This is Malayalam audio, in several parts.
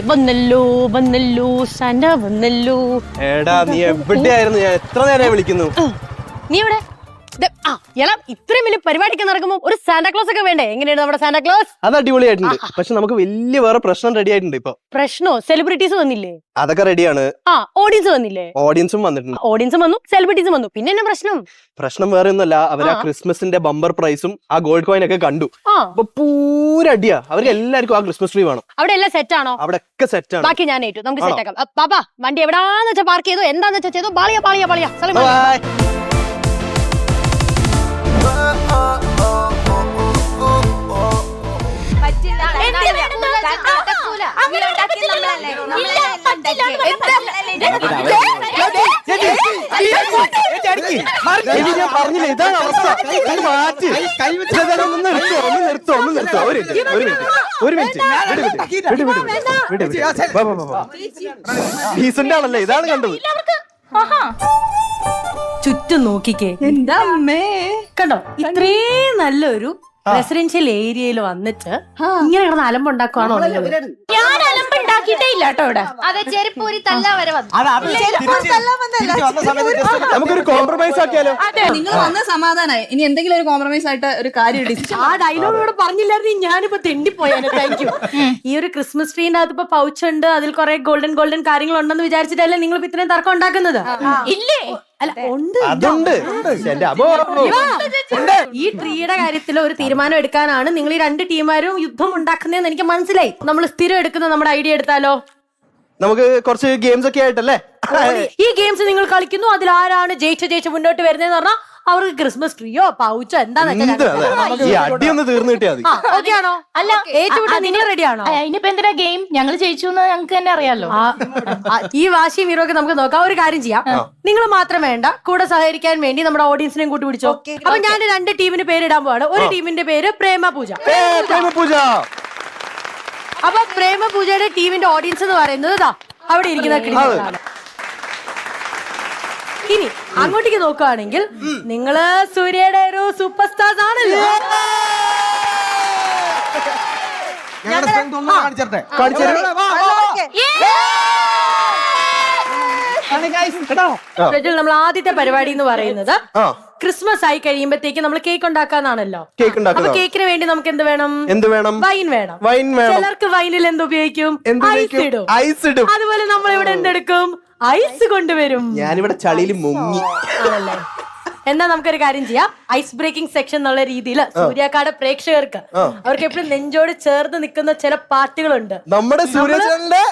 വന്നല്ലോ സാന്റ വന്നല്ലോ. എടാ നീ എവിടെയായിരുന്നു? ഞാൻ എത്ര നേരമായി വിളിക്കുന്നു. നീ ഇവിടെ ഇത്രയും വലിയ പരിപാടിക്ക് നടക്കുമ്പോ ഒരു സാന്റാക്ലോസ് ഒക്കെ വേണ്ടേ? എങ്ങനെയാണ് നമ്മുടെ സാന്റാക്ലോസ്? അത് അടിപൊളിയായിട്ടുണ്ട്. പക്ഷെ നമുക്ക് വലിയ വേറെ പ്രശ്നം റെഡി ആയിട്ടുണ്ട്. ഇപ്പൊ പ്രശ്നോ? സെലിബ്രിറ്റീസ് വന്നില്ലേ? അതൊക്കെ റെഡിയാണ്. ഓഡിയൻസ് വന്നില്ലേ? ഓഡിയൻസും വന്നിട്ടുണ്ട്. ഓഡിയൻസും വന്നു, സെലിബ്രിറ്റീസും വന്നു. പിന്നെ എന്നാ പ്രശ്നം? പ്രശ്നം വേറെ ഒന്നുമല്ല. അവർ ആ ക്രിസ്മസിന്റെ ബമ്പർ പ്രൈസും ആ ഗോൾഡ് കോയിൻ ഒക്കെ കണ്ടു. അപ്പൊ പൂരടിയാ. അവർക്ക് എല്ലാവർക്കും ആ ക്രിസ്മസ് ട്രീ വേണം. അവിടെ എല്ലാം സെറ്റ് ആണോ? അവിടെ ഒക്കെ സെറ്റ് ആണ്. ബാക്കി ഞാൻ ഏറ്റു. നമുക്ക് സെറ്റ് ആക്കാം. പാപ്പാ വണ്ടി എവിടാന്ന് വെച്ചാൽ പാർക്ക് ചെയ്തോ, എന്താന്ന് വെച്ചാൽ ചെയ്തോ. ബാളിയാ പാളിയാ പാളിയാ. പറഞ്ഞില്ലേ ഇതാണ് അവസ്ഥ. മാറ്റി ഒരു മിനിറ്റ് ഡീസന്റ് ആണല്ലേ? ഇതാണ് കണ്ടത്. ചുറ്റും നോക്കിക്കേ. എന്താ അമ്മേ കണ്ടോ? ഇത്രയും നല്ലൊരു റെസിഡൻഷ്യൽ ഏരിയയിൽ വന്നിട്ട് ഇങ്ങനെ കിടന്ന് അലമ്പുണ്ടാക്കുവാണോ? ഞാൻ അലമ്പുണ്ടാക്കിയിട്ടേ ഇല്ല കേട്ടോ ഇവിടെ. അതെ, ചെരുപ്പൂരി തല്ലാ വരെ വന്നു. നമുക്കൊരു കോംപ്രമൈസ് ആക്കിയാലോ? നിങ്ങൾ വന്ന സമാധാനമായി. ഇനി എന്തെങ്കിലും ഒരു കോംപ്രമൈസ് ആയിട്ട് ഒരു കാര്യം ആ ഡയലോഗ് ഇവിടെ പറഞ്ഞില്ലായിരുന്നു, ഞാനിപ്പോ തെണ്ടിപ്പോയാണ്. Thank you. ഈ ഒരു ക്രിസ്മസ് ട്രീന്റെ അകത്ത് ഇപ്പൊ പൗച്ച് ഉണ്ട്, അതിൽ കുറെ ഗോൾഡൻ കാര്യങ്ങൾ ഉണ്ടെന്ന് വിചാരിച്ചിട്ടല്ലേ നിങ്ങൾ ഇപ്പൊ ഇത്രയും തർക്കം ഉണ്ടാക്കുന്നത്? ഇല്ലേ? ഈ ട്രീയുടെ കാര്യത്തിൽ ഒരു തീരുമാനം എടുക്കാനാണ് നിങ്ങൾ ഈ രണ്ട് ടീമാരും യുദ്ധം ഉണ്ടാക്കുന്നതെന്ന് എനിക്ക് മനസ്സിലായി. നമ്മൾ സ്ഥിരം എടുക്കുന്ന നമ്മുടെ ഐഡിയ എടുത്താലോ? നമുക്ക് കുറച്ച് ഗെയിംസ് ഒക്കെ ആയിട്ടല്ലേ ഈ ഗെയിംസ് നിങ്ങൾ കളിക്കുന്നു. അതിൽ ആരാണ് ജയിച്ച് മുന്നോട്ട് വരുന്നതെന്ന് പറഞ്ഞാൽ അവർക്ക് ക്രിസ്മസ് ട്രീയോ പൗച്ചോ എന്താണെന്ന് ഓക്കെയാണോ? അല്ല ഏറ്റുവിട്ടാ നിങ്ങൾ റെഡിയാണോ? ഇനിയിപ്പോ എന്തിനാ ഗെയിം? ഞങ്ങൾ ജയിച്ചു എന്ന് ഞങ്ങൾക്ക് തന്നെ അറിയാലോ. ഈ വാശിയും വീരൊക്കെ നമുക്ക് നോക്കാം. ഒരു കാര്യം ചെയ്യാം, നിങ്ങൾ മാത്രം വേണ്ട, കൂടെ സഹകരിക്കാൻ വേണ്ടി നമ്മുടെ ഓഡിയൻസിനെയും കൂട്ടി പിടിച്ചോ. അപ്പൊ ഞാൻ രണ്ട് ടീമിന് പേരിടാൻ പോവാണ്. ഒരു ടീമിന്റെ പേര് പ്രേമപൂജ. അപ്പൊ പ്രേമപൂജയുടെ ടീമിന്റെ ഓഡിയൻസ് എന്ന് പറയുന്നത് അവിടെ ഇരിക്കുന്ന. ഇനി അങ്ങോട്ടേക്ക് നോക്കുകയാണെങ്കിൽ നിങ്ങള് സൂര്യയുടെ ഒരു സൂപ്പർ സ്റ്റാർസ് ആണല്ലോ. നമ്മൾ ആദ്യത്തെ പരിപാടി എന്ന് പറയുന്നത് ക്രിസ്മസ് ആയി കഴിയുമ്പോഴത്തേക്ക് നമ്മൾ കേക്ക് ഉണ്ടാക്കാന്നാണല്ലോ. അപ്പൊ കേക്കിന് വേണ്ടി നമുക്ക് എന്ത് വേണം? വൈൻ വേണം. ചിലർക്ക് വൈനിൽ എന്ത് ഉപയോഗിക്കും? ഐസ് ഇടും. അതുപോലെ നമ്മൾ ഇവിടെ എന്തെടുക്കും? ഐസ് കൊണ്ടുവരും. ഞാനിവിടെ ചളിയിൽ മുങ്ങി. എന്നാ നമുക്കൊരു കാര്യം ചെയ്യാം. ഐസ് ബ്രേക്കിംഗ് സെക്ഷൻ എന്നുള്ള രീതിയിൽ സൂര്യാക്കാട് പ്രേക്ഷകർക്ക് അവർക്ക് എപ്പോഴും നെഞ്ചോട് ചേർന്ന് നിൽക്കുന്ന ചില പാട്ടുകളുണ്ട്. നമ്മുടെ സൂര്യചന്ദ്രന്റെ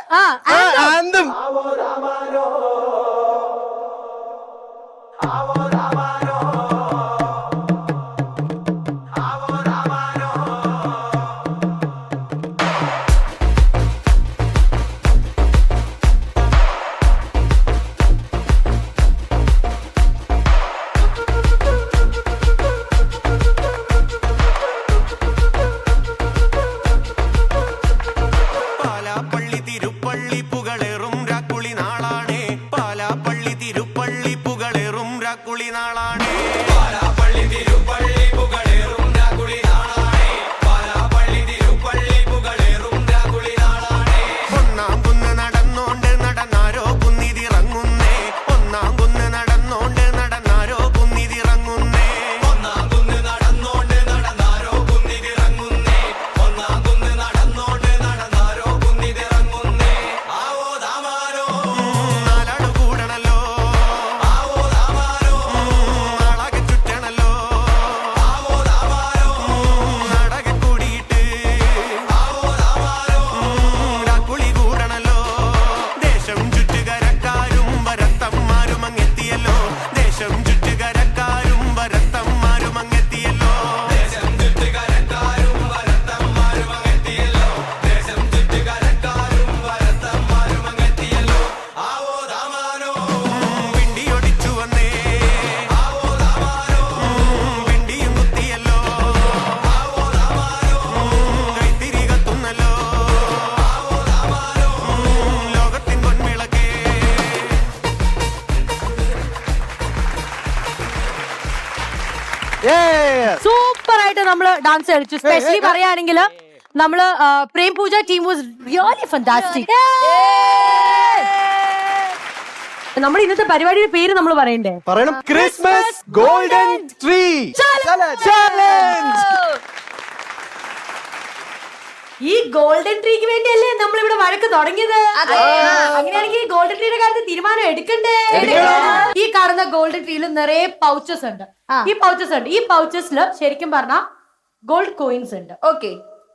സൂപ്പർ ആയിട്ട് നമ്മള് ഡാൻസ് കളിച്ചു. സ്പെഷ്യലി പറയുകയാണെങ്കിൽ നമ്മള് പ്രേം പൂജ ടീം വാസ് റിയലി ഫാന്റാസ്റ്റിക്. നമ്മുടെ ഇന്നത്തെ പരിപാടിയുടെ പേര് നമ്മൾ പറയണ്ടേ? പറയണം. Christmas golden tree challenge. ഈ ഗോൾഡൻ ട്രീക്ക് വേണ്ടിയല്ലേ നമ്മൾ ഇവിടെ വഴക്ക് തുടങ്ങിയത്. അങ്ങനെയാണെങ്കിൽ ഗോൾഡൻ ട്രീയുടെ കാര്യത്തിൽ തീരുമാനം എടുക്കണ്ടേ? ഈ കാണുന്ന ഗോൾഡൻ ട്രീയിൽ നിറയെ പൗച്ചസ് ഉണ്ട്. ഈ പൗച്ചസില് ശരിക്കും പറഞ്ഞാൽ ഗോൾഡ് കോയിൻസ് ഉണ്ട്. ഓക്കെ,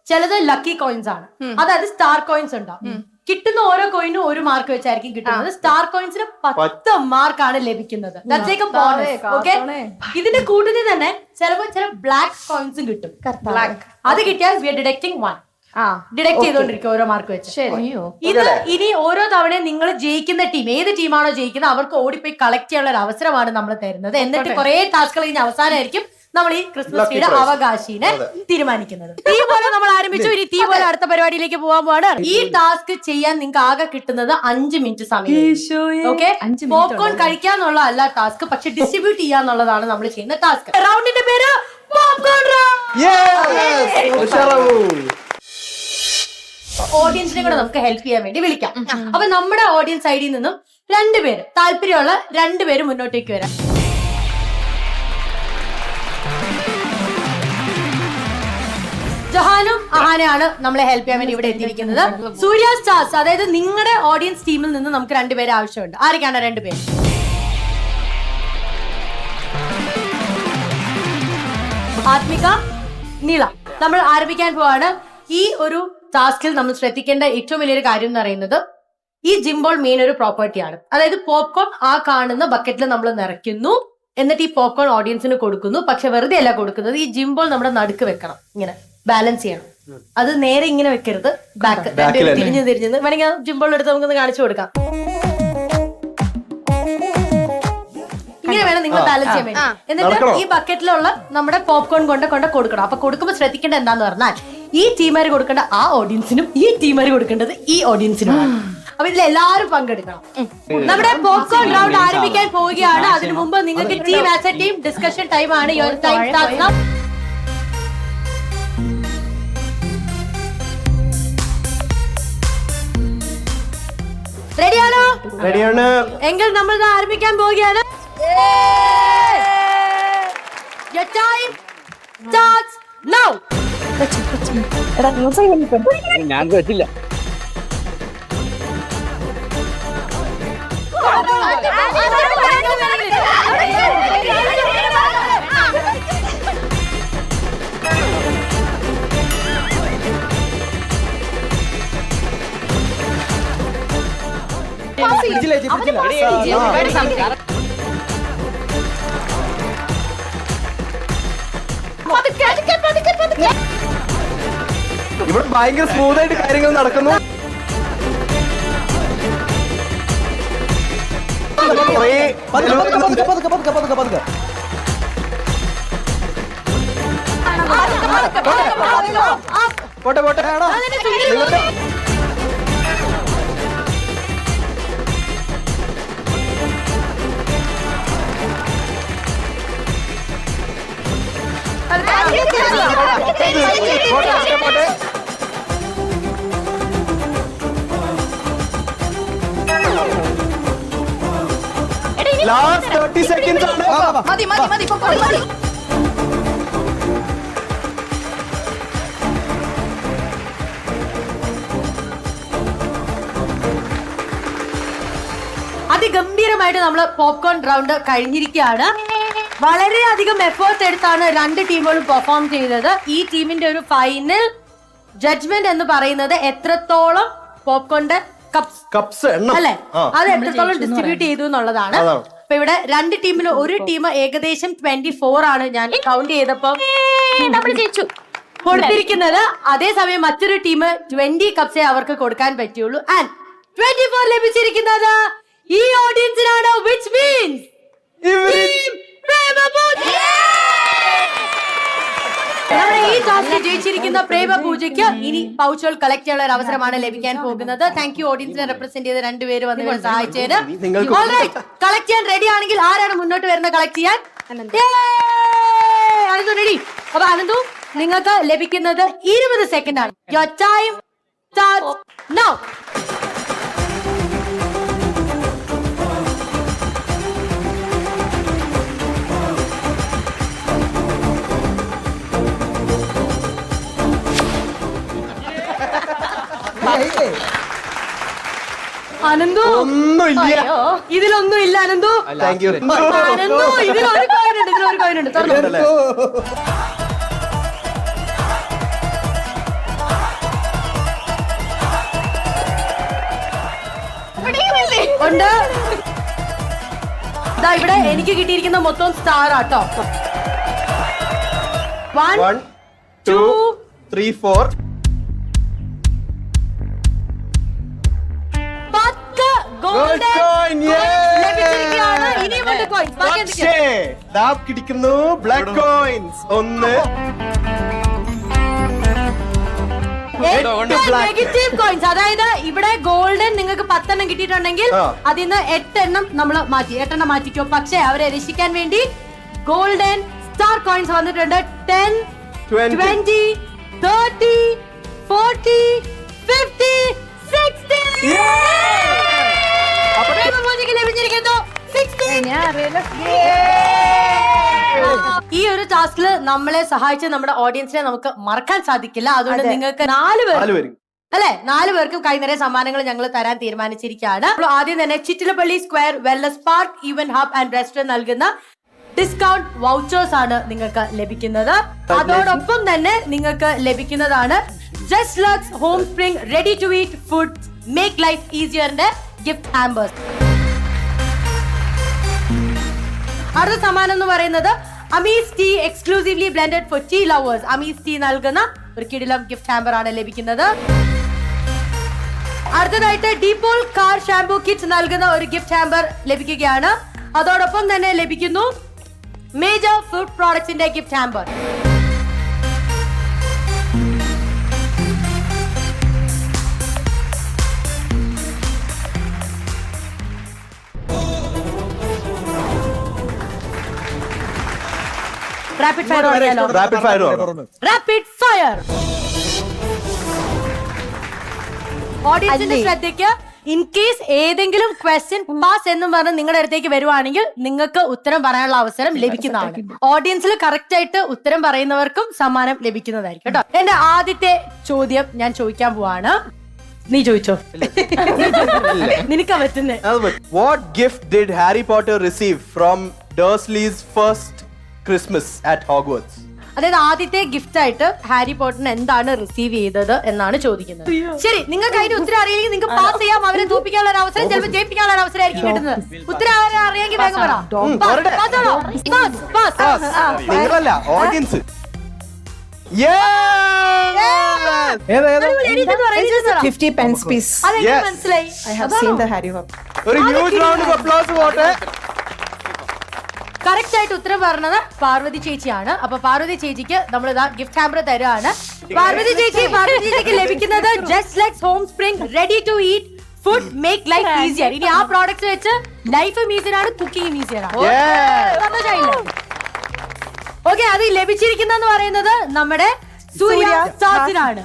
ചിലത് ലക്കി കോയിൻസ് ആണ്, അതായത് സ്റ്റാർ കോയിൻസ് ഉണ്ടാവും. കിട്ടുന്ന ഓരോ കോയിനും 1 മാർക്ക് വെച്ചായിരിക്കും കിട്ടുന്നത്. സ്റ്റാർ കോയിൻസിന് 10 മാർക്കാണ് ലഭിക്കുന്നത്. ഇതിന്റെ കൂട്ടത്തിൽ തന്നെ ചിലപ്പോൾ ചില ബ്ലാക്ക് കോയിൻസും കിട്ടും. അത് കിട്ടിയാൽ വി ആർ ഡിഡക്റ്റിംഗ് 1. ഡിഡക്ട് ചെയ്തോണ്ടിരിക്കും ഓരോ മാർക്ക് വെച്ച്. ഇത് ഇനി ഓരോ തവണയും നിങ്ങൾ ജയിക്കുന്ന ടീം, ഏത് ടീമാണോ ജയിക്കുന്നത് അവർക്ക് ഓടിപ്പോയി കളക്ട് ചെയ്യാനുള്ള ഒരു അവസരമാണ് നമ്മൾ തരുന്നത്. എന്നിട്ട് കുറെ ടാസ്കുകൾ കഴിഞ്ഞ അവസാനമായിരിക്കും നമ്മൾ ഈ ക്രിസ്മസ് ട്രീയുടെ അവകാശിനെ തീരുമാനിക്കുന്നത്. തീ പോലെ നമ്മൾ ആരംഭിച്ചു. ഇനി തീ പോലെ അടുത്ത പരിപാടിയിലേക്ക് പോകാൻ പോവാണ്. ഈ ടാസ്ക് ചെയ്യാൻ നിങ്ങൾക്ക് ആകെ കിട്ടുന്നത് 5 മിനിറ്റ് സമയം. ഓക്കെ, പോപ്കോൺ കഴിക്കാന്നുള്ള അല്ല ടാസ്ക്, പക്ഷെ ഡിസ്ട്രിബ്യൂട്ട് ചെയ്യാന്നുള്ളതാണ് നമ്മൾ ചെയ്യുന്ന ടാസ്ക്. റൗണ്ടിന്റെ പേര് പോപ്കോൺ റൗണ്ട്. ഓഡിയൻസിനെ കൂടെ നമുക്ക് ഹെൽപ്പ് ചെയ്യാൻ വേണ്ടി വിളിക്കാം. അപ്പൊ നമ്മുടെ ഓഡിയൻസ് സൈഡിൽ നിന്നും 2 പേര്, താല്പര്യമുള്ള 2 പേര് മുന്നോട്ടേക്ക് വരാം. ജഹാനും അഹാനയാണ് നമ്മളെ ഹെൽപ്പ് ചെയ്യാൻ വേണ്ടി ഇവിടെ എത്തിയിരിക്കുന്നത്. സൂര്യ സ്റ്റാർസ്, അതായത് നിങ്ങളുടെ ഓഡിയൻസ് ടീമിൽ നിന്ന് നമുക്ക് 2 പേരെ ആവശ്യമുണ്ട്. ആരൊക്കെയാണ് 2 പേര്? ആത്മിക, നീള. നമ്മൾ ആരംഭിക്കാൻ പോവാണ്. ഈ ഒരു ടാസ്കിൽ നമ്മൾ ശ്രദ്ധിക്കേണ്ട ഏറ്റവും വലിയൊരു കാര്യം എന്ന് പറയുന്നത് ഈ ജിംബോൾ മെയിൻ ഒരു പ്രോപ്പർട്ടിയാണ്. അതായത് പോപ്കോൺ ആ കാണുന്ന ബക്കറ്റിൽ നമ്മൾ നിറയ്ക്കുന്നു, എന്നിട്ട് ഈ പോപ്കോൺ ഓഡിയൻസിന് കൊടുക്കുന്നു. പക്ഷെ വെറുതെ അല്ല കൊടുക്കുന്നത്, ഈ ജിംബോൾ നമ്മുടെ നടുക്ക് വെക്കണം, ഇങ്ങനെ ബാലൻസ് ചെയ്യണം. അത് നേരെ ഇങ്ങനെ വെക്കരുത്, ബാക്ക് തിരിഞ്ഞ് വേണമെങ്കിൽ ജിംബോൾ എടുത്ത് നമുക്കൊന്ന് കാണിച്ചു കൊടുക്കാം. ഇങ്ങനെ വേണം നിങ്ങൾ ബാലൻസ് ചെയ്യാൻ വേണ്ടി. എന്നിട്ട് ഈ ബക്കറ്റിലുള്ള നമ്മുടെ പോപ്കോൺ കൊണ്ട് കൊടുക്കണം. അപ്പൊ കൊടുക്കുമ്പോൾ ശ്രദ്ധിക്കേണ്ട എന്താന്ന് പറഞ്ഞാൽ ഈ ടീമാര് കൊടുക്കേണ്ട ആ ഓഡിയൻസിനും ഈ ടീമാര് കൊടുക്കേണ്ടത് ഈ ഓഡിയൻസിനും. അപ്പൊ ഇതിൽ എല്ലാവരും പങ്കെടുക്കണം. നമ്മുടെ പോപ്കോൺ റൗണ്ട് ആരംഭിക്കാൻ പോവുകയാണ്. അതിനു മുമ്പ് നിങ്ങൾക്ക് team as a team discussion time ആണ്. Your time starts now. റെഡിയാണോ? റെഡിയാണ്. എങ്കിൽ നമ്മൾ ആരംഭിക്കാൻ പോവുകയാണ്. Your time starts now. ഞാൻ പറ്റില്ല. ഇവിടെ ഭയങ്കര സ്മൂത്ത് ആയിട്ട് കാര്യങ്ങൾ നടക്കുന്നു. പോട്ടെ പോട്ടെ. ലാസ്റ്റ് 30 സെക്കൻഡ്സ് ആണ്. മതി മതി മതി മതി. അതിഗംഭീരമായിട്ട് നമ്മൾ പോപ്കോൺ റൗണ്ട് കഴിഞ്ഞിരിക്കുകയാണ്. വളരെയധികം എഫേർട്ട് എടുത്താണ് 2 ടീമുകളും പെർഫോം ചെയ്തത്. ഈ ടീമിന്റെ ഒരു ഫൈനൽ ജഡ്ജ്മെന്റ് എന്ന് പറയുന്നത് എത്രത്തോളം പോപ്കോണിന്റെ കപ്സ് അല്ലെ, അത് എത്രത്തോളം ഡിസ്ട്രിബ്യൂട്ട് ചെയ്തു എന്നുള്ളതാണ്. അപ്പൊ ഇവിടെ 2 ടീമിൽ ഒരു ടീം ഏകദേശം 24 ആണ് ഞാൻ കൗണ്ട് ചെയ്തപ്പോ നമ്മൾ ജയിച്ചു കൊടുത്തിരിക്കുന്നത്. അതേസമയം മറ്റൊരു ടീം 20 കപ്സേ അവർക്ക് കൊടുക്കാൻ പറ്റുള്ളൂ. ആൻഡ് 24 ലഭിച്ചിരിക്കുന്നത് ഈ ഓഡിയൻസിനാണ്. വിച്ച് മീൻസ് നമ്മുടെ ഈ ടാസ്ക് ജയിച്ചിരിക്കുന്ന പ്രേമ പൂജയ്ക്ക് ഇനി പൗച്ചുകൾ കളക്ട് ചെയ്യാനുള്ള ഒരു അവസരമാണ് ലഭിക്കാൻ പോകുന്നത്. താങ്ക് യു ഓഡിയൻസിനെ റെപ്രസെന്റ് ചെയ്ത് 2 പേര് വന്ന് സഹായിച്ചതിന്. കളക്ട് ചെയ്യാൻ റെഡി ആണെങ്കിൽ ആരാണ് മുന്നോട്ട് വരുന്നത് കളക്ട് ചെയ്യാൻ? അനന്തു റെഡി. അപ്പൊ അനന്തു, നിങ്ങൾക്ക് ലഭിക്കുന്നത് 20 സെക്കൻഡ് ആണ്. Your time starts now. Ananthu ഒന്നുമില്ല. ഇതിലൊന്നും ഇല്ല അനന്തു. Thank you. അനന്തു ഇതിലൊരു കോയിൻ ഉണ്ട് തുറന്നു. ഉണ്ട്. ദാ ഇവിടെ എനിക്ക് കിട്ടിയിരിക്കുന്ന മൊത്തം സ്റ്റാർ ആട്ടോ. 1 2 3 4 10 ഗോൾഡൻ coin, yeah! ലഭിച്ചിരിക്കുകയാണ്. ഇനിയുമുണ്ട് കോയിൻസ്. ബാക്കി എന്തൊക്കെയാ? പക്ഷേ ദാ കിടിക്കുന്നു ബ്ലാക്ക് കോയിൻസ്. 1 negative coins. അതായത് ഇവിടെ ഗോൾഡൻ നിങ്ങൾക്ക് 10 എണ്ണം കിട്ടിയിട്ടുണ്ടെങ്കിൽ അതിൽ നിന്ന് 8 എണ്ണം നമ്മൾ മാറ്റി 8 എണ്ണം മാറ്റിക്കോ. പക്ഷെ അവരെ രക്ഷിക്കാൻ വേണ്ടി ഗോൾഡൻ സ്റ്റാർ കോയിൻസ് വന്നിട്ടുണ്ട്. 10 20 30 40 50 60 ലഭിച്ചിരിക്കുന്നു 60. ഈ ഒരു ടാസ്കില് നമ്മളെ സഹായിച്ച നമ്മുടെ ഓഡിയൻസിനെ നമുക്ക് മറക്കാൻ സാധിക്കില്ല. അതുകൊണ്ട് നിങ്ങൾക്ക് 4 പേർ അല്ലെ 4 പേർക്കും കൈനിറയ സമ്മാനങ്ങൾ ഞങ്ങൾ തരാൻ തീരുമാനിച്ചിരിക്കുകയാണ്. ആദ്യം തന്നെ Chittilappally square wellness park event hub and restaurant നൽകുന്ന ഡിസ്കൗണ്ട് വൗച്ചേഴ്സ് ആണ് നിങ്ങൾക്ക് ലഭിക്കുന്നത്. അതോടൊപ്പം തന്നെ നിങ്ങൾക്ക് ലഭിക്കുന്നതാണ് just lux home spring ready to eat food make life ഈസിയറിന്റെ ഗിഫ്റ്റ് ഹാമ്പേഴ്സ്. അടുത്ത സമ്മാനം എന്ന് പറയുന്നത് Amees tea exclusively blended for tea lovers. Amees tea നൽകുന്ന ഒരു കിടിലം ഗിഫ്റ്റ് ഹാമ്പർ ആണ് ലഭിക്കുന്നത്. അടുത്തതായിട്ട് ഡീപോൾ കാർ ഷാംപൂ കിറ്റ് നൽകുന്ന ഒരു ഗിഫ്റ്റ് ഹാമ്പർ ലഭിക്കുകയാണ്. അതോടൊപ്പം തന്നെ ലഭിക്കുന്നു മേജർ ഫുഡ് പ്രോഡക്ട്സിന്റെ ഗിഫ്റ്റ് ഹാമ്പർ. റാപ്പിഡ് ഫയർ പറയാലോ. Rapid fire. ഓഡിയൻസിന്റെ ശ്രദ്ധയ്ക്ക് ഇൻ കേസ് ഏതെങ്കിലും ക്വസ്റ്റ്യൻ പാസ് എന്നും പറഞ്ഞ് നിങ്ങളുടെ അടുത്തേക്ക് വരുവാണെങ്കിൽ നിങ്ങൾക്ക് ഉത്തരം പറയാനുള്ള അവസരം ലഭിക്കുന്നതാണ്. ഓഡിയൻസിൽ കറക്റ്റ് ആയിട്ട് ഉത്തരം പറയുന്നവർക്കും സമ്മാനം ലഭിക്കുന്നതായിരിക്കും കേട്ടോ. എന്റെ ആദ്യത്തെ ചോദ്യം ഞാൻ ചോദിക്കാൻ പോവാണ്. നീ ചോദിച്ചോ. നിനക്കാ പറ്റുന്നേ. What gift did Harry Potter receive from Dursley's first Christmas at Hogwarts? അതായത് ആദ്യത്തെ ഗിഫ്റ്റ് ആയിട്ട് ഹാരി പോട്ടറിന് എന്താണ് റിസീവ് ചെയ്തത് എന്നാണ് ചോദിക്കുന്നത്. ശരി, നിങ്ങൾക്ക് അതിന്റെ ഉത്തരം അറിയില്ലെങ്കിൽ നിങ്ങൾക്ക് പാസ് ചെയ്യാം. അവരെ തോൽപ്പിക്കാനുള്ള ഒരു അവസരം, ചിലപ്പോൾ ജയിപ്പിക്കാനുള്ള ഒരു അവസരം ആയിരിക്കും കിട്ടുന്നത്. ഉത്തരം അറിയാമെങ്കിൽ വേഗം പറ. നിങ്ങളല്ല ഓഡിയൻസ്. 50 pence piece. മനസ്സിലായി. I have seen the Harry Potter. ഒരു huge round of applause പോട്ടെ. കറക്റ്റ് ആയിട്ട് ഉത്തരം പറഞ്ഞത് പാർവതി ചേച്ചിയാണ്. അപ്പൊ പാർവതി ചേച്ചിക്ക് നമ്മൾ ഇതാ ഗിഫ്റ്റ് ഹാമ്പർ തരുവാണ്. പാർവതി ചേച്ചിക്ക് ലഭിക്കുന്നത് just likes home spring ready to eat food make life easier. ഇനി ആ പ്രോഡക്റ്റ് വെച്ച് ലൈഫും ഈസിയറാണ്, കുക്കിംഗും ഈസിയറാണ്. ഓക്കെ, അത് ലഭിച്ചിരിക്കുന്നെന്ന് പറയുന്നത് നമ്മുടെ സൂര്യ സ്റ്റാർസിനാണ്.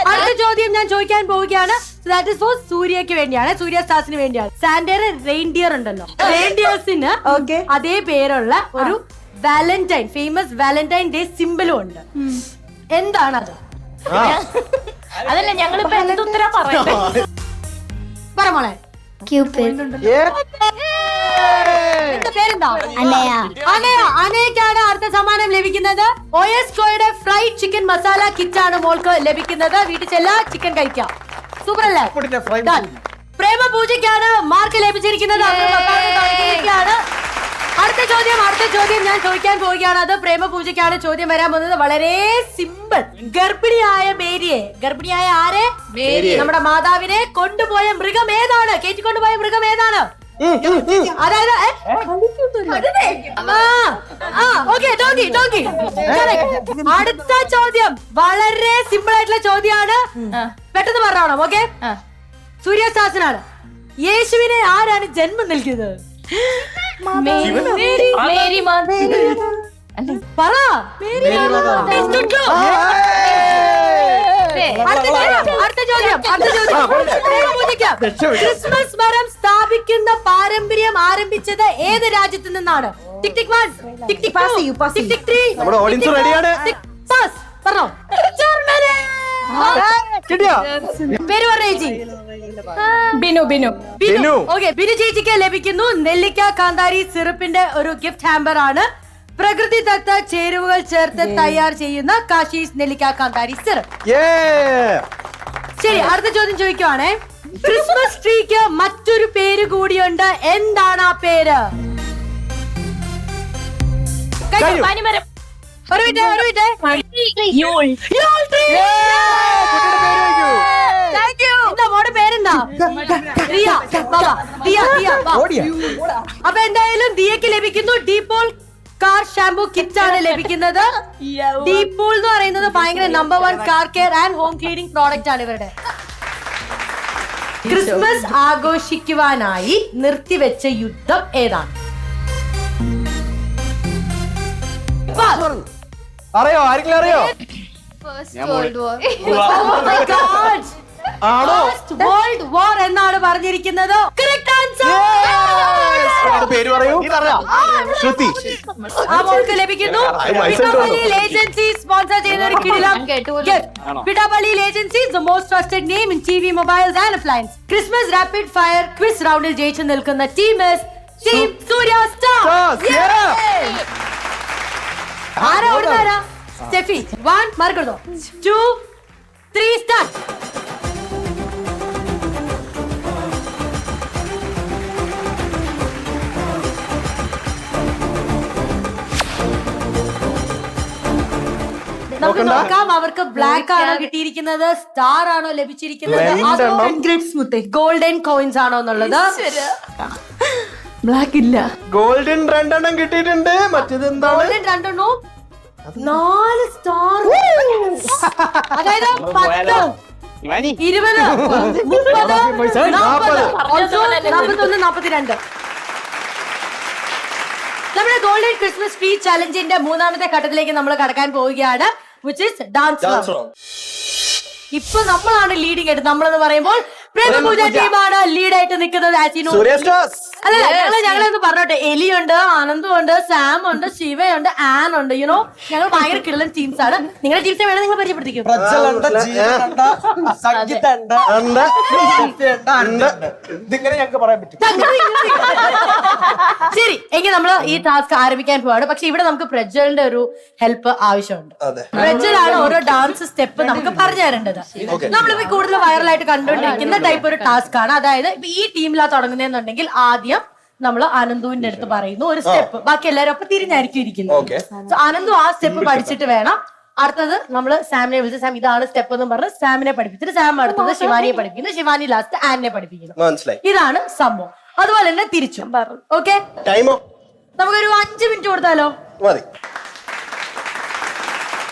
അടുത്ത ചോദ്യം ഞാൻ ചോദിക്കാൻ പോവുകയാണ്. ദാറ്റ് ഇസ് ഫോർ സൂര്യക്ക് വേണ്ടിയാണ്, സൂര്യ സ്റ്റാർസിന് വേണ്ടിയാണ്. സാന്റയുടെ റെയിൻഡിയർ ഉണ്ടല്ലോ, റെയിൻഡിയേഴ്സിന് അതേ പേരുള്ള ഒരു വാലന്റൈൻ, ഫേമസ് വാലന്റൈൻ ഡേ സിംബലും ഉണ്ട്. എന്താണത്? അതല്ല ഞങ്ങളിപ്പോ എന്തുത്തരം പറയട്ടെ? പറ മോളെ. അനേക്കാണ് അടുത്ത സമ്മാനം ലഭിക്കുന്നത്. ഒയസ്കോയുടെ ഫ്രൈഡ് ചിക്കൻ മസാല കിറ്റ് ആണ് മോൾക്ക് ലഭിക്കുന്നത്. വീട്ടിൽ ചെല്ലാ ചിക്കൻ കഴിക്കാം. സൂപ്പർ അല്ലേ? പ്രേമ പൂജയ്ക്കാണ് മാർക്ക് ലഭിച്ചിരിക്കുന്നത്. അടുത്ത ചോദ്യം ഞാൻ ചോദിക്കാൻ പോവുകയാണ്. അത് പ്രേമ പൂജയ്ക്കാണ് ചോദ്യം വരാൻ പോകുന്നത്. വളരെ സിമ്പിൾ. ഗർഭിണിയായ മേരിയെ, ഗർഭിണിയായ ആരെ? നമ്മുടെ മാതാവിനെ കൊണ്ടുപോയ മൃഗം ഏതാണ്? കയറ്റിക്കൊണ്ടുപോയ മൃഗം ഏതാണ്? അതായത് അടുത്ത ചോദ്യം വളരെ സിമ്പിൾ ആയിട്ടുള്ള ചോദ്യമാണ്. പെട്ടെന്ന് പറഞ്ഞോണം. ഓക്കെ, സൂര്യശാസനാണ്. യേശുവിനെ ആരാണ് ജന്മം നൽകിയത്? പറ. അടുത്ത ചോദ്യം. ക്രിസ്മസ് മരം സ്ഥാപിക്കുന്ന പാരമ്പര്യം ആരംഭിച്ചത് ഏത് രാജ്യത്ത് നിന്നാണ്? ടിക് ടിക് 1, ടിക് ടിക് 2, ടിക് ടിക് 3. നമ്മുടെ ഓഡിയൻസ് റെഡിയാണ്. പറഞ്ഞോ. ജർമ്മനി. പേര് പറഞ്ഞ ചേച്ചി. ബിനു. ഓക്കെ, ബിനു ചേച്ചിക്ക് ലഭിക്കുന്നു നെല്ലിക്ക കാന്താരി സിറപ്പിന്റെ ഒരു ഗിഫ്റ്റ് ഹാമ്പർ ആണ്. പ്രകൃതിദത്ത ചേരുവകൾ ചേർത്ത് തയ്യാർ ചെയ്യുന്ന കാശീസ് നെല്ലിക്ക കാന്താരി സിറപ്പ്. ശരി, അടുത്ത ചോദ്യം ചോദിക്കുവാണേ. ക്രിസ്മസ് ട്രീക്ക് മറ്റൊരു പേര് കൂടിയുണ്ട്. എന്താണ് ആ പേര്? പനിമരം. ഒരു മിനിറ്റ്. എന്താ മോടെ പേരെന്താ? ദിയ. അപ്പൊ എന്തായാലും ദിയക്ക് ലഭിക്കുന്നു ഡീപോൾ കാർ ഷാംപൂ കിറ്റ് ആണ് ലഭിക്കുന്നത്. ഡീപോൾ എന്ന് പറയുന്നത് ഭയങ്കര number 1 car care and home cleaning product ആണ് ഇവരുടെ. ക്രിസ്മസ് ആഘോഷിക്കുവാനായി നിർത്തിവെച്ച യുദ്ധം ഏതാണ്? അറിയോ? ആരെങ്കിലും അറിയോ? വേൾഡ് വാർ എന്നാണ് പറഞ്ഞിരിക്കുന്നത്. Correct answer. പേര് പറയൂ. ശ്രുതി. ആ മോൾക്ക് ലഭിക്കുന്നു പിട്ടാപ്പള്ളി ഏജൻസി സ്പോൺസർ ചെയ്യുന്ന ഒരു കിടിലം gift. Pittappally agency is the most trusted name in TV mobiles and appliances. Christmas rapid fire quiz റൗണ്ടിൽ ജയിച്ചു നിൽക്കുന്ന ടീം ടീം സൂര്യ സ്റ്റാർസ്. ആരാ ഓടുന്നാരാ? സ്റ്റെഫി. 1 മാർക്ക് കൊടുത്തോ. 2 3 സ്റ്റാർട്ട്. നമുക്ക് നോക്കാം അവർക്ക് ബ്ലാക്ക് ആണോ കിട്ടിയിരിക്കുന്നത്, സ്റ്റാർ ആണോ ലഭിച്ചിരിക്കുന്നത്, ഗോൾഡൻ കോയിൻസ് ആണോ എന്നുള്ളത്. ബ്ലാക്ക് ഇല്ല. ഗോൾഡൻ 2 എണ്ണം കിട്ടിയിട്ടുണ്ട്. മറ്റേത് എന്താണ്? ഗോൾഡൻ 2 എണ്ണവും 4 സ്റ്റാർ. അതായത് 10, 20, 30, 40, 41, 42. നമ്മുടെ ഗോൾഡൻ ക്രിസ്മസ് ട്രീ ചലഞ്ചിന്റെ 3ാമത്തെ ഘട്ടത്തിലേക്ക് നമ്മൾ കടക്കാൻ പോവുകയാണ്, which is dance round. ഇപ്പൊ നമ്മളാണ് ലീഡിംഗ് ആയിട്ട്. നമ്മളെന്ന് പറയുമ്പോൾ പ്രേമപൂജ ടീമാണ് ലീഡായിട്ട് നിൽക്കുന്നത്. അല്ല, ഞങ്ങളെന്ന് പറഞ്ഞോട്ടെ. എലിയുണ്ട്, ആനന്ദുണ്ട്, സാം ഉണ്ട്, ശിവയുണ്ട്, ആൻ ഉണ്ട്. യുനോ, ഞങ്ങൾ ഭയങ്കര കിടലൻ ടീംസ് ആണ്. നിങ്ങളുടെ ടീംസിനെ വേണം നിങ്ങൾ പരിചയപ്പെടുത്തിക്കും. ശരി, എങ്കിൽ നമ്മൾ ഈ ടാസ്ക് ആരംഭിക്കാൻ പോവാണ്. പക്ഷെ ഇവിടെ നമുക്ക് പ്രജ്വലിന്റെ ഒരു ഹെൽപ്പ് ആവശ്യമുണ്ട്. പ്രജ്വലാണ് ഓരോ ഡാൻസ് സ്റ്റെപ്പ് നമുക്ക് പറഞ്ഞു തരേണ്ടത്. നമ്മളിപ്പോ കൂടുതൽ വൈറലായിട്ട് കണ്ടുകൊണ്ടിരിക്കുന്ന ടൈപ്പ് ഒരു ടാസ്ക് ആണ്. അതായത് ഇപ്പൊ ഈ ടീമിലാ തുടങ്ങുന്നതെന്നുണ്ടെങ്കിൽ ആദ്യം നമ്മൾ ആനന്ദുവിന്റെ അടുത്ത് പറയുന്നു ഒരു സ്റ്റെപ്പ്. ബാക്കി എല്ലാവരും അപ്പൊ തിരിഞ്ഞായിരിക്കും ഇരിക്കുന്നത്. ആനന്ദു ആ സ്റ്റെപ്പ് പഠിച്ചിട്ട് വേണം അടുത്തത് നമ്മൾ സാമിനെ വിളിച്ച് സാം ഇതാണ് സ്റ്റെപ്പ് എന്ന് പറഞ്ഞ് സാമിനെ പഠിപ്പിച്ചിട്ട് സാം അടുത്തത് ശിവാനിയെ പഠിപ്പിക്കുന്നു, ശിവാനി ലാസ്റ്റ് ആനിനെ പഠിപ്പിക്കുന്നു. ഇതാണ് സംഭവം. അതുപോലെ തന്നെ തിരിച്ചു. ഓക്കെ, നമുക്കൊരു 5 മിനിറ്റ് കൊടുത്താലോ?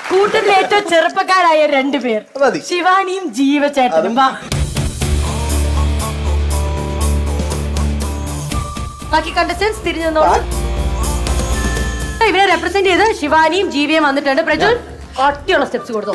കൂട്ടത്തിലെ ഏറ്റവും ചെറുപ്പക്കാരായ 2 പേർ ശിവാനിയും ജീവചേട്ടനും. ബാക്കി കണ്ടസ്റ്റൻസ് തിരിഞ്ഞു നിന്നോളൂ. ഇവരെ റെപ്രസെന്റ് ചെയ്ത് ശിവാനിയും ജീവിയും വന്നിട്ടുണ്ട്. പ്രജ്വൽ ഒറ്റയുള്ള സ്റ്റെപ്സ് കൊടുത്തു.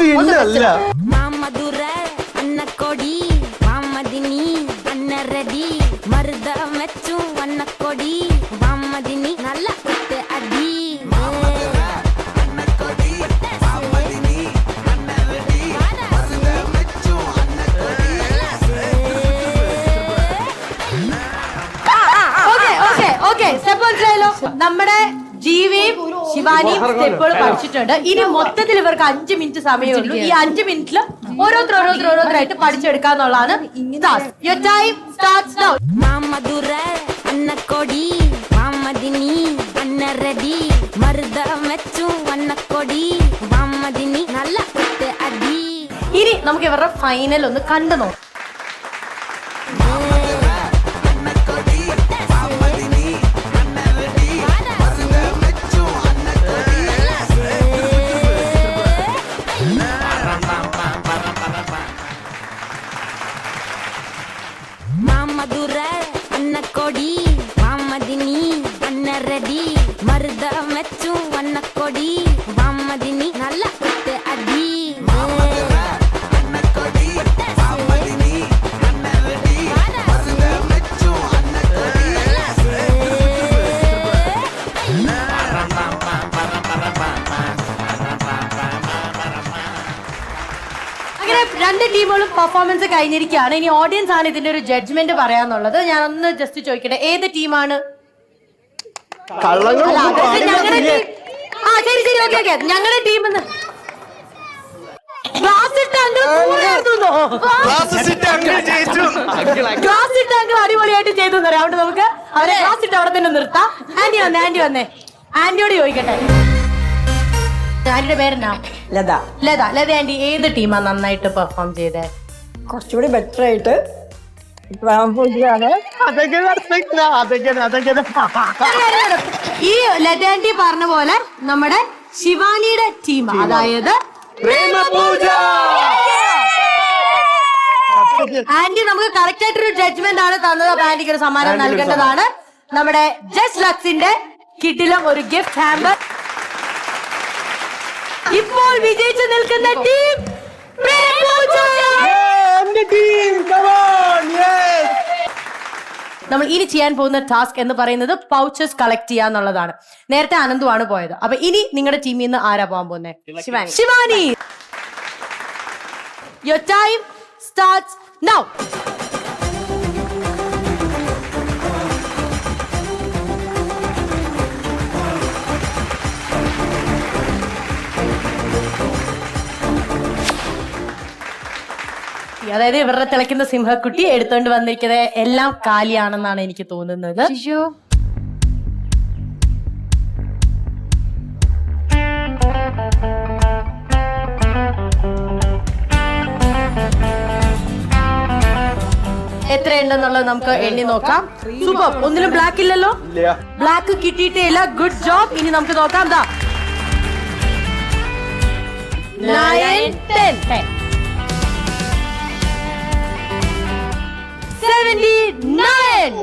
നമ്മുടെ ജീവിയും ശിവാനിയും സ്റ്റെപ്പുകൾ പഠിച്ചിട്ടുണ്ട്. ഇനി മൊത്തത്തിൽ ഇവർക്ക് 5 മിനിറ്റ് സമയമുള്ളൂ. ഈ 5 മിനിറ്റിൽ ഓരോരുത്തരായിട്ട് പഠിച്ചെടുക്കാന്നുള്ളതാണ്. ഇനി നമുക്ക് ഇവരുടെ ഫൈനൽ ഒന്ന് കണ്ടു നോക്കാം. Mama Dini, Anna Reddy, Marda Mechu, Anna Kodi. ടീമുകളും പെർഫോമൻസ് കഴിഞ്ഞിരിക്കുകയാണ്. ഇനി ഓഡിയൻസ് ആണ് ഇതിന്റെ ഒരു ജഡ്ജ്മെന്റ് പറയാന്നുള്ളത്. ഞാൻ ഒന്ന് ജസ്റ്റ് ചോദിക്കട്ടെ, ഏത് ടീമാണ്? ഞങ്ങളുടെ ടീം അടിപൊളിയായിട്ട് ചെയ്തു. അതുകൊണ്ട് നമുക്ക് അവരെ ക്ലാസ് ഇട്ട് അവിടെ തന്നെ നിർത്താം. ആന്റി വന്നേ ആന്റിയോട് ചോദിക്കട്ടെ, ആന്റിയുടെ പേരെന്നാ? ലത. ലത ആന്റി, ഏത് ടീമാ നന്നായിട്ട് പെർഫോം ചെയ്തേ? കുറച്ചുകൂടി ബെറ്റർ ആയിട്ട് ഈ ലത ആന്റി പറഞ്ഞ പോലെ നമ്മുടെ ശിവാനിയുടെ ടീം, അതായത് ആന്റി നമുക്ക് കറക്റ്റ് ആയിട്ടൊരു ജഡ്ജ്മെന്റ് ആണ് തന്നത്. അപ്പൊ ആന്റിക്ക് ഒരു സമ്മാനം നൽകേണ്ടതാണ്. നമ്മുടെ ജസ്റ്റ് ലക്സിന്റെ കിഡിലും ഒരു ഗിഫ്റ്റ് ഹാമ്പർ. ഇപ്പോൾ വിജയിച്ചു നിൽക്കുന്ന ടീം നമ്മൾ ഇനി ചെയ്യാൻ പോകുന്ന ടാസ്ക് എന്ന് പറയുന്നത് പൗച്ചസ് കളക്ട് ചെയ്യുക എന്നുള്ളതാണ്. നേരത്തെ അനന്തുവാണ് പോയത്. അപ്പൊ ഇനി നിങ്ങളുടെ ടീമിൽ നിന്ന് ആരാ പോകാൻ പോകുന്നത്? Shivani. Your time starts now. അതായത് ഇവരുടെ തിളയ്ക്കുന്ന സിംഹക്കുട്ടി എടുത്തോണ്ട് വന്നിരിക്കുന്നത് എല്ലാം കാലിയാണെന്നാണ് എനിക്ക് തോന്നുന്നത്. എത്രയുണ്ടെന്നുള്ളത് നമുക്ക് എണ്ണി നോക്കാം. സൂപ്പർ. ഒന്നിലും ബ്ലാക്ക് ഇല്ലല്ലോ? ബ്ലാക്ക് കിട്ടിയിട്ടേ ഇല്ല. Good job. ഇനി നമുക്ക് നോക്കാം. 9, 10, 79.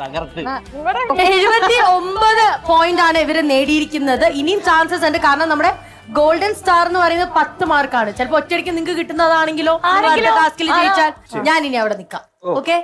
79 പോയിന്റ് ആണ് ഇവര് നേടിയിരിക്കുന്നത്. ഇനിയും ചാൻസസ് ഉണ്ട്. കാരണം നമ്മുടെ ഗോൾഡൻ സ്റ്റാർ എന്ന് പറയുന്നത് 10 മാർക്കാണ്. ചിലപ്പോ ഒറ്റയടിക്ക് നിങ്ങൾക്ക് കിട്ടുന്നതാണെങ്കിലോ ടാസ്കിൽ ജയിച്ചാൽ ഞാൻ ഇനി അവിടെ നിൽക്കാം. ഓക്കെ,